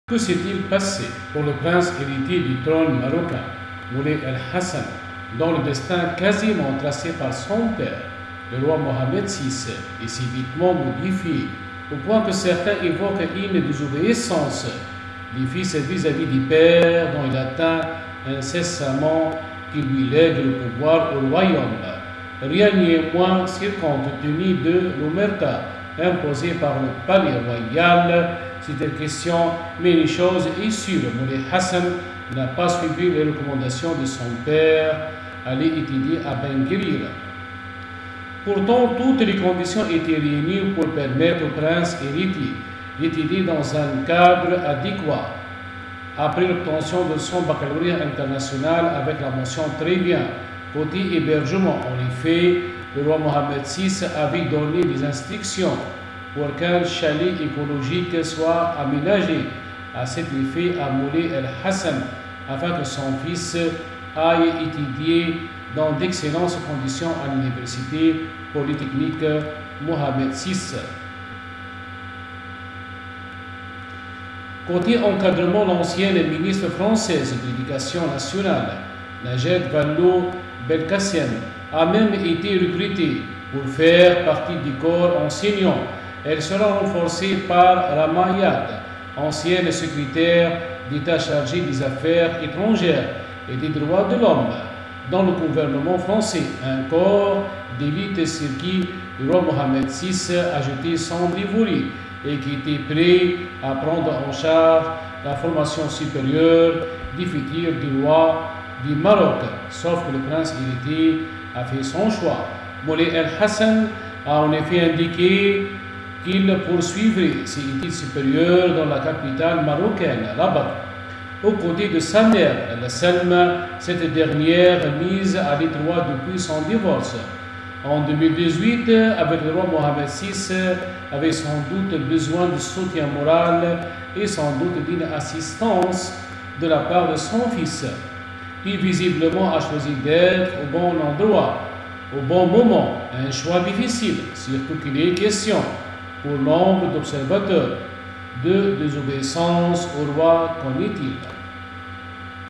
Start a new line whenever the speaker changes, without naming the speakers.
Que s'est-il passé pour le prince héritier du trône marocain, Moulay el-Hassan, dont le destin quasiment tracé par son père, le roi Mohamed VI, est si vitement modifié, au point que certains évoquent une désobéissance du fils vis-à-vis du père dont il atteint incessamment qui lui lègue le pouvoir au royaume. Rien n'est moins sûr compte tenu de l'omerta imposée par le palais royal. C'est une question, mais une chose est sûre, Moulay Hassan n'a pas suivi les recommandations de son père, aller étudier à Ben Guerir. Pourtant, toutes les conditions étaient réunies pour permettre au prince héritier d'étudier dans un cadre adéquat. Après l'obtention de son baccalauréat international avec la mention très bien, côté hébergement, en effet, le roi Mohamed VI avait donné des instructions pour qu'un chalet écologique soit aménagé à cet effet à Moulay el-Hassan, afin que son fils aille étudier dans d'excellentes conditions à l'université polytechnique Mohamed VI. Côté encadrement, l'ancienne ministre française de l'Éducation nationale, Najat Vallaud-Belkacem, a même été recrutée pour faire partie du corps enseignant. Elle sera renforcée par Rama Yad, ancienne secrétaire d'État chargée des affaires étrangères et des droits de l'homme dans le gouvernement français, un corps d'élite sur qui le roi Mohamed VI a jeté son ivoire et qui était prêt à prendre en charge la formation supérieure des futurs du roi du Maroc, sauf que le prince héritier a fait son choix. Moulay el-Hassan a en effet indiqué qu'il poursuivrait ses études supérieures dans la capitale marocaine, Rabat, aux côtés de sa mère, la Salma, cette dernière mise à l'étroit depuis son divorce. En 2018, avec le roi Mohamed VI, avait sans doute besoin de soutien moral et sans doute d'une assistance de la part de son fils, qui visiblement a choisi d'être au bon endroit, au bon moment, un choix difficile, surtout qu'il est question, pour nombre d'observateurs, de désobéissance au roi, qu'en est-il?